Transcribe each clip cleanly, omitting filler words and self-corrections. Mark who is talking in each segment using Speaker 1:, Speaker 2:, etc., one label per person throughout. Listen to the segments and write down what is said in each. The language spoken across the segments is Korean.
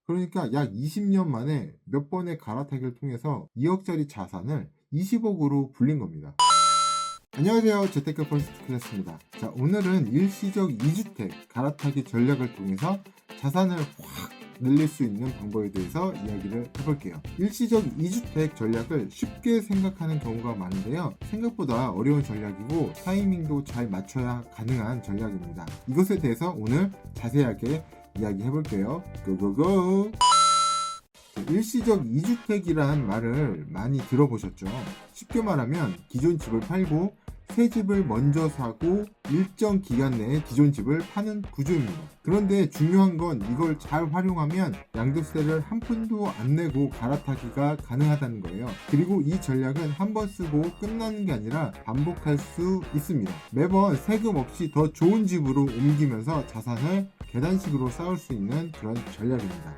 Speaker 1: 그러니까 약 20년 만에 몇 번의 갈아타기를 통해서 2억짜리 자산을 20억으로 불린 겁니다. 안녕하세요. 재테크 퍼스트 클래스입니다. 자, 오늘은 일시적 2주택 갈아타기 전략을 통해서 자산을 확 늘릴 수 있는 방법에 대해서 이야기를 해볼게요. 일시적 2주택 전략을 쉽게 생각하는 경우가 많은데요. 생각보다 어려운 전략이고 타이밍도 잘 맞춰야 가능한 전략입니다. 이것에 대해서 오늘 자세하게 이야기해볼게요. 고고고! 일시적 2주택이란 말을 많이 들어보셨죠? 쉽게 말하면 기존 집을 팔고 새 집을 먼저 사고 일정 기간 내에 기존 집을 파는 구조입니다. 그런데 중요한 건 이걸 잘 활용하면 양도세를 한 푼도 안 내고 갈아타기가 가능하다는 거예요. 그리고 이 전략은 한 번 쓰고 끝나는 게 아니라 반복할 수 있습니다. 매번 세금 없이 더 좋은 집으로 옮기면서 자산을 계단식으로 쌓을 수 있는 그런 전략입니다.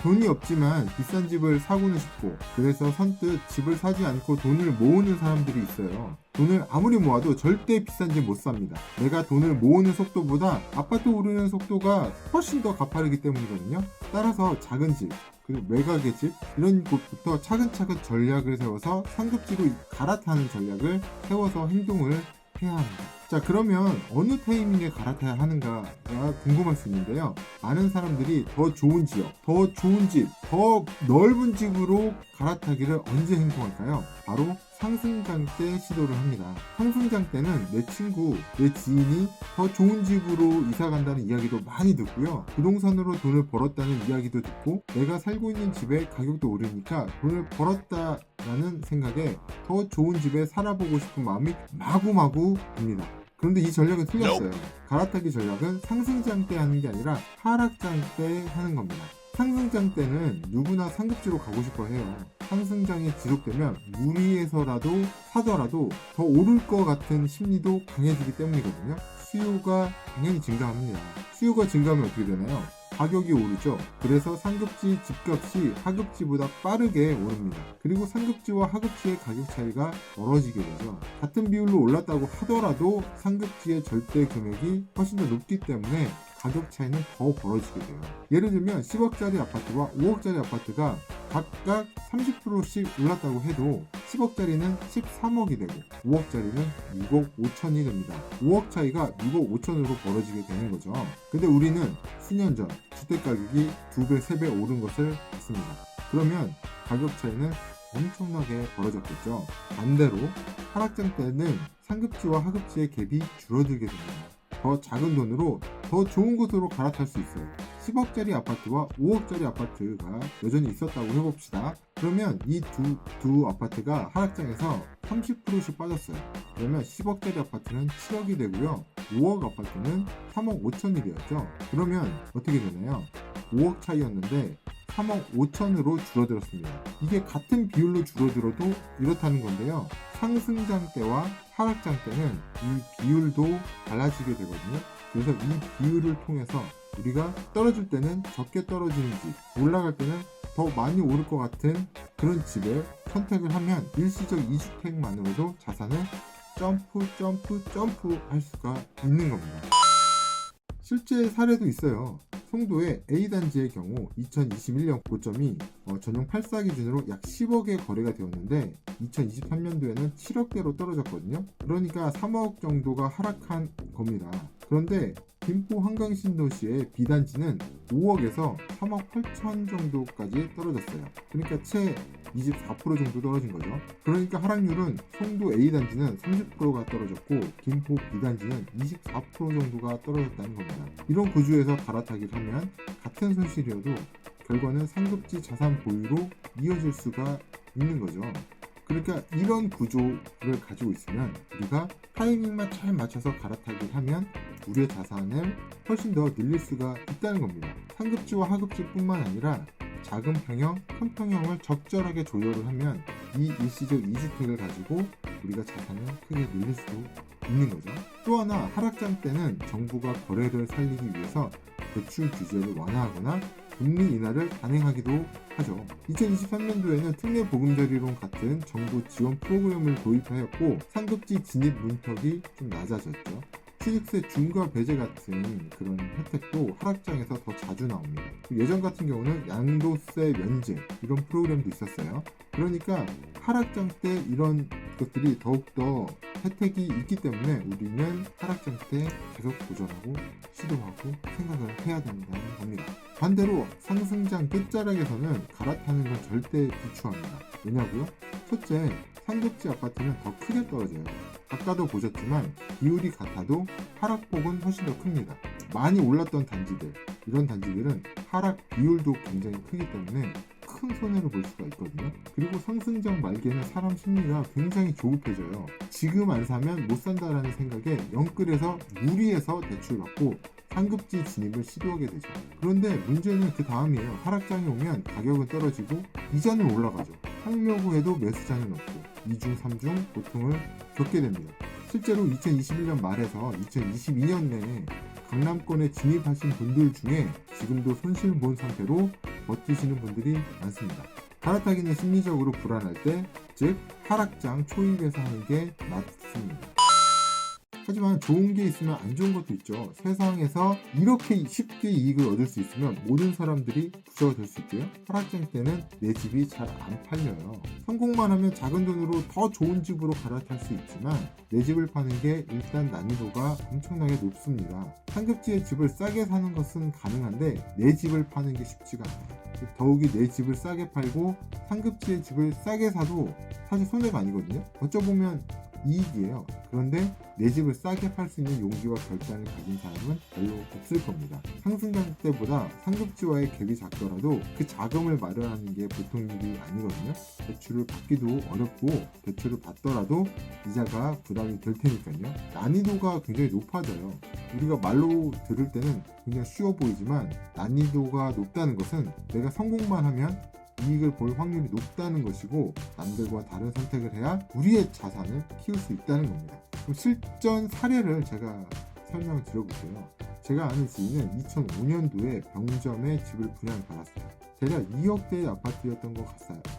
Speaker 1: 돈이 없지만 비싼 집을 사고는 싶고, 그래서 선뜻 집을 사지 않고 돈을 모으는 사람들이 있어요. 돈을 아무리 모아도 절대 비싼 집 못 삽니다. 내가 돈을 모으는 속도보다 아파트 오르는 속도가 훨씬 더 가파르기 때문이거든요. 따라서 작은 집, 그리고 외곽의 집, 이런 곳부터 차근차근 전략을 세워서 상급지로 갈아타는 전략을 세워서 행동을 해야 합니다. 자, 그러면 어느 타이밍에 갈아타야 하는가가 궁금할 수 있는데요. 많은 사람들이 더 좋은 지역, 더 좋은 집, 더 넓은 집으로 갈아타기를 언제 행동할까요? 바로 상승장 때 시도를 합니다. 상승장 때는 내 친구, 내 지인이 더 좋은 집으로 이사 간다는 이야기도 많이 듣고요. 부동산으로 돈을 벌었다는 이야기도 듣고, 내가 살고 있는 집의 가격도 오르니까 돈을 벌었다라는 생각에 더 좋은 집에 살아보고 싶은 마음이 마구마구 듭니다. 그런데 이 전략은 틀렸어요. 갈아타기 전략은 상승장 때 하는 게 아니라 하락장 때 하는 겁니다. 상승장 때는 누구나 상급지로 가고 싶어 해요. 상승장이 지속되면 무리해서라도 사더라도 더 오를 것 같은 심리도 강해지기 때문이거든요. 수요가 당연히 증가합니다. 수요가 증가하면 어떻게 되나요? 가격이 오르죠. 그래서 상급지 집값이 하급지보다 빠르게 오릅니다. 그리고 상급지와 하급지의 가격 차이가 벌어지게 되죠. 같은 비율로 올랐다고 하더라도 상급지의 절대 금액이 훨씬 더 높기 때문에 가격 차이는 더 벌어지게 돼요. 예를 들면 10억짜리 아파트와 5억짜리 아파트가 각각 30%씩 올랐다고 해도 10억짜리는 13억이 되고 5억짜리는 6억 5천이 됩니다. 5억 차이가 6억 5천으로 벌어지게 되는 거죠. 근데 우리는 수년 전 주택 가격이 2배, 3배 오른 것을 봤습니다. 그러면 가격 차이는 엄청나게 벌어졌겠죠. 반대로 하락장 때는 상급지와 하급지의 갭이 줄어들게 됩니다. 더 작은 돈으로 더 좋은 곳으로 갈아탈 수 있어요. 10억짜리 아파트와 5억짜리 아파트가 여전히 있었다고 해봅시다. 그러면 이 두 아파트가 하락장에서 30%씩 빠졌어요. 그러면 10억짜리 아파트는 7억이 되고요. 5억 아파트는 3억 5천이 되었죠. 그러면 어떻게 되나요? 5억 차이였는데 3억 5천으로 줄어들었습니다. 이게 같은 비율로 줄어들어도 이렇다는 건데요. 상승장 때와 하락장 때는 이 비율도 달라지게 되거든요. 그래서 이 비율을 통해서 우리가 떨어질 때는 적게 떨어지는 집, 올라갈 때는 더 많이 오를 것 같은 그런 집을 선택을 하면 일시적 2주택만으로도 자산을 점프 할 수가 있는 겁니다. 실제 사례도 있어요. 송도의 A단지의 경우 2021년 고점이 전용 8사 기준으로 약 10억에 거래가 되었는데 2023년도에는 7억대로 떨어졌거든요. 그러니까 3억 정도가 하락한 겁니다. 그런데 김포 한강신도시의 B단지는 5억에서 3억 8천 정도까지 떨어졌어요. 그러니까 채 24% 정도 떨어진 거죠. 그러니까 하락률은 송도 A단지는 30%가 떨어졌고 김포 B단지는 24% 정도가 떨어졌다는 겁니다. 이런 구조에서 갈아타기를 하면 같은 손실이어도 결과는 상급지 자산 보유로 이어질 수가 있는 거죠. 그러니까 이런 구조를 가지고 있으면 우리가 타이밍만 잘 맞춰서 갈아타기를 하면 우리의 자산을 훨씬 더 늘릴 수가 있다는 겁니다. 상급지와 하급지뿐만 아니라 작은 평형, 큰 평형을 적절하게 조절을 하면 이 일시적 2주택을 가지고 우리가 자산을 크게 늘릴 수도 있는 거죠. 또 하나 하락장 때는 정부가 거래를 살리기 위해서 대출 규제를 완화하거나 금리 인하를 단행하기도 하죠. 2023년도에는 특례 보금자리론 같은 정부 지원 프로그램을 도입하였고 상급지 진입 문턱이 좀 낮아졌죠. 취득세 중과 배제 같은 그런 혜택도 하락장에서 더 자주 나옵니다. 예전 같은 경우는 양도세 면제 이런 프로그램도 있었어요. 그러니까 하락장 때 이런 것들이 더욱더 혜택이 있기 때문에 우리는 하락장 때 계속 도전하고 시도하고 생각을 해야 된다는 겁니다. 반대로 상승장 끝자락에서는 갈아타는 건 절대 비추합니다. 왜냐고요? 첫째, 상급지 아파트는 더 크게 떨어져요. 아까도 보셨지만 비율이 같아도 하락폭은 훨씬 더 큽니다. 많이 올랐던 단지들, 이런 단지들은 하락 비율도 굉장히 크기 때문에 큰 손해를 볼 수가 있거든요. 그리고 상승장 말기에는 사람 심리가 굉장히 조급해져요. 지금 안 사면 못 산다라는 생각에 영끌에서 무리해서 대출받고 상급지 진입을 시도하게 되죠. 그런데 문제는 그 다음이에요. 하락장이 오면 가격은 떨어지고 이자는 올라가죠. 하려고 해도 매수자는 없고 2중 3중 고통을 겪게 됩니다. 실제로 2021년 말에서 2022년 내에 강남권에 진입하신 분들 중에 지금도 손실 본 상태로 버티시는 분들이 많습니다. 갈아타기는 심리적으로 불안할 때, 즉 하락장 초입에서 하는 게 맞습니다. 하지만 좋은 게 있으면 안 좋은 것도 있죠. 세상에서 이렇게 쉽게 이익을 얻을 수 있으면 모든 사람들이 부자가 될 수 있고요. 하락장 때는 내 집이 잘 안 팔려요. 성공만 하면 작은 돈으로 더 좋은 집으로 갈아탈 수 있지만 내 집을 파는 게 일단 난이도가 엄청나게 높습니다. 상급지의 집을 싸게 사는 것은 가능한데 내 집을 파는 게 쉽지가 않아요. 더욱이 내 집을 싸게 팔고 상급지의 집을 싸게 사도 사실 손해가 아니거든요. 어쩌보면 이익이에요. 그런데 내 집을 싸게 팔 수 있는 용기와 결단을 가진 사람은 별로 없을 겁니다. 상승장 때보다 상급지와의 갭이 작더라도 그 자금을 마련하는 게 보통 일이 아니거든요. 대출을 받기도 어렵고 대출을 받더라도 이자가 부담이 될 테니까요. 난이도가 굉장히 높아져요. 우리가 말로 들을 때는 그냥 쉬워 보이지만 난이도가 높다는 것은 내가 성공만 하면 이익을 볼 확률이 높다는 것이고 남들과 다른 선택을 해야 우리의 자산을 키울 수 있다는 겁니다. 그럼 실전 사례를 제가 설명을 드려볼게요. 제가 아는 지인은 2005년도에 병점에 집을 분양받았어요. 대략 2억대의 아파트였던 것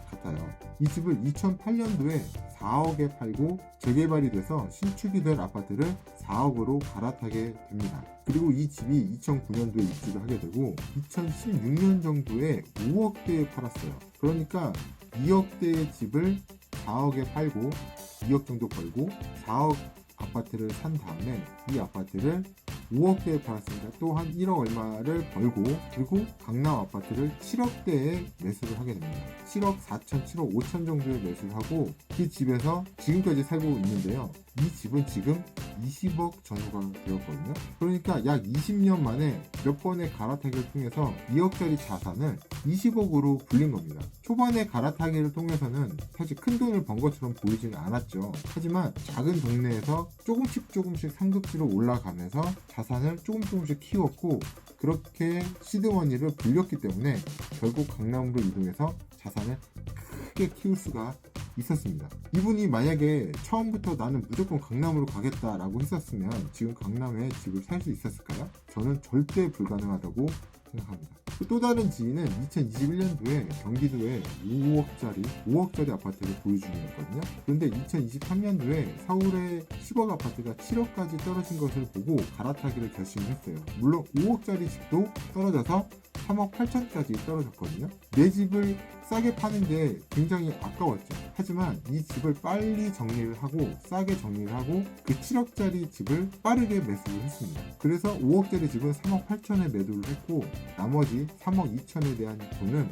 Speaker 1: 같아요. 이 집을 2008년도에 4억에 팔고 재개발이 돼서 신축이 될 아파트를 4억으로 갈아타게 됩니다. 그리고 이 집이 2009년도에 입주를 하게 되고 2016년 정도에 5억대에 팔았어요. 그러니까 2억대의 집을 4억에 팔고 2억 정도 벌고 4억 아파트를 산 다음에 이 아파트를 5억대에 팔았으니까 또 한 1억 얼마를 벌고 그리고 강남 아파트를 7억대에 매수를 하게 됩니다. 7억 4천, 7억 5천 정도에 매수를 하고 그 집에서 지금까지 살고 있는데요. 이 집은 지금 20억 전후가 되었거든요. 그러니까 약 20년 만에 몇 번의 갈아타기를 통해서 2억짜리 자산을 20억으로 불린 겁니다. 초반에 갈아타기를 통해서는 사실 큰 돈을 번 것처럼 보이지는 않았죠. 하지만 작은 동네에서 조금씩 상급지로 올라가면서 자산을 조금씩 키웠고 그렇게 시드머니를 불렸기 때문에 결국 강남으로 이동해서 자산을 크게 키울 수가 있었습니다. 이분이 만약에 처음부터 나는 무조건 강남으로 가겠다라고 했었으면 지금 강남에 집을 살 수 있었을까요? 저는 절대 불가능하다고 생각합니다. 또 다른 지인은 2021년도에 경기도에 5억짜리 아파트를 보유 중이었거든요. 그런데 2023년도에 서울의 10억 아파트가 7억까지 떨어진 것을 보고 갈아타기를 결심했어요. 물론 5억짜리 집도 떨어져서 3억 8천까지 떨어졌거든요. 내 집을 싸게 파는 게 굉장히 아까웠죠. 하지만 이 집을 빨리 정리를 하고 싸게 정리를 하고 그 7억짜리 집을 빠르게 매수를 했습니다. 그래서 5억짜리 집은 3억 8천에 매도를 했고 나머지 3억 2천에 대한 돈은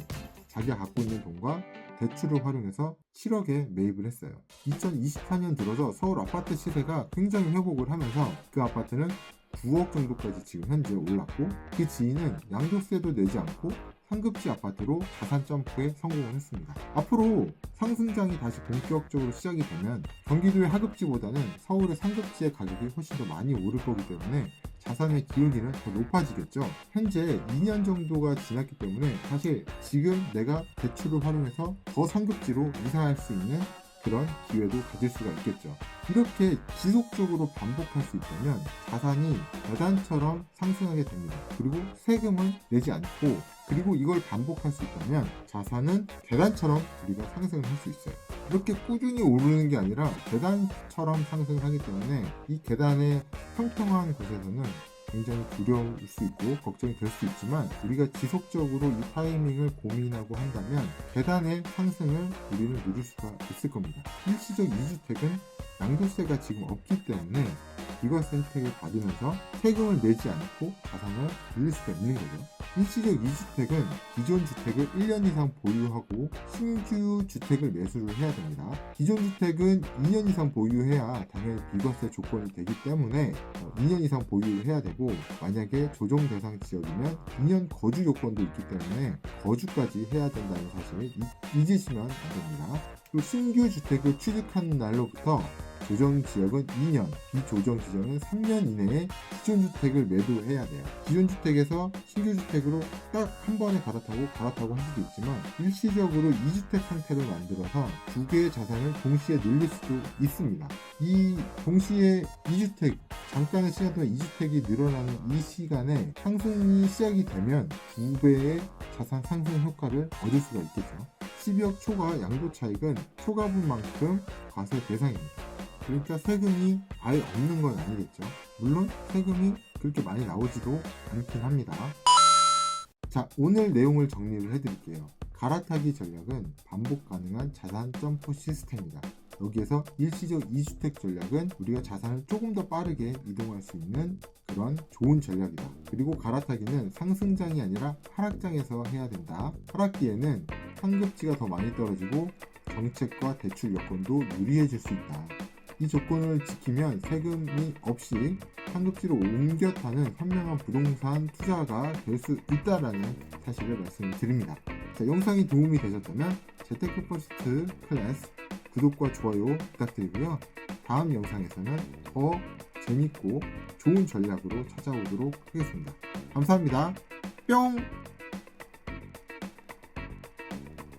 Speaker 1: 자기가 갖고 있는 돈과 대출을 활용해서 7억에 매입을 했어요. 2024년 들어서 서울 아파트 시세가 굉장히 회복을 하면서 그 아파트는 9억 정도까지 지금 현재 올랐고 그 지인은 양도세도 내지 않고 상급지 아파트로 자산 점프에 성공을 했습니다. 앞으로 상승장이 다시 본격적으로 시작이 되면 경기도의 하급지보다는 서울의 상급지의 가격이 훨씬 더 많이 오를 거기 때문에 자산의 기울기는 더 높아지겠죠. 현재 2년 정도가 지났기 때문에 사실 지금 내가 대출을 활용해서 더 상급지로 이사할 수 있는 그런 기회도 가질 수가 있겠죠. 이렇게 지속적으로 반복할 수 있다면 자산이 계단처럼 상승하게 됩니다. 그리고 세금을 내지 않고 그리고 이걸 반복할 수 있다면 자산은 계단처럼 우리가 상승을 할 수 있어요. 이렇게 꾸준히 오르는 게 아니라 계단처럼 상승하기 때문에 이 계단의 평평한 곳에서는 굉장히 두려울 수 있고 걱정이 될 수 있지만 우리가 지속적으로 이 타이밍을 고민하고 한다면 계단의 상승을 우리는 누릴 수가 있을 겁니다. 일시적 2주택은 양도세가 지금 없기 때문에 비과세 혜택을 받으면서 세금을 내지 않고 자산을 늘릴 수가 있는 거죠. 일시적 2주택은 기존 주택을 1년 이상 보유하고 신규 주택을 매수를 해야 됩니다. 기존 주택은 2년 이상 보유해야 당연히 비과세 조건이 되기 때문에 2년 이상 보유를 해야 되고, 만약에 조정 대상 지역이면 2년 거주 요건도 있기 때문에 거주까지 해야 된다는 사실을 잊으시면 안 됩니다. 그리고 신규 주택을 취득한 날로부터 조정 지역은 2년, 비조정 지역은 3년 이내에 기존 주택을 매도해야 돼요. 기존 주택에서 신규 주택으로 딱 한 번에 갈아타고 할 수도 있지만 일시적으로 2주택 상태를 만들어서 두 개의 자산을 동시에 늘릴 수도 있습니다. 이 동시에 2주택, 잠깐의 시간 동안 2주택이 늘어나는 이 시간에 상승이 시작이 되면 2배의 자산 상승 효과를 얻을 수가 있겠죠. 12억 초과 양도 차익은 초과분만큼 과세 대상입니다. 그러니까 세금이 아예 없는 건 아니겠죠. 물론 세금이 그렇게 많이 나오지도 않긴 합니다. 자, 오늘 내용을 정리를 해드릴게요. 갈아타기 전략은 반복 가능한 자산 점프 시스템이다. 여기에서 일시적 2주택 전략은 우리가 자산을 조금 더 빠르게 이동할 수 있는 그런 좋은 전략이다. 그리고 갈아타기는 상승장이 아니라 하락장에서 해야 된다. 하락기에는 상급지가 더 많이 떨어지고 정책과 대출 여건도 유리해질 수 있다. 이 조건을 지키면 세금이 없이 상급지로 옮겨 타는 현명한 부동산 투자가 될 수 있다라는 사실을 말씀을 드립니다. 자, 영상이 도움이 되셨다면 재테크 퍼스트 클래스 구독과 좋아요 부탁드리고요. 다음 영상에서는 더 재밌고 좋은 전략으로 찾아오도록 하겠습니다. 감사합니다. 뿅!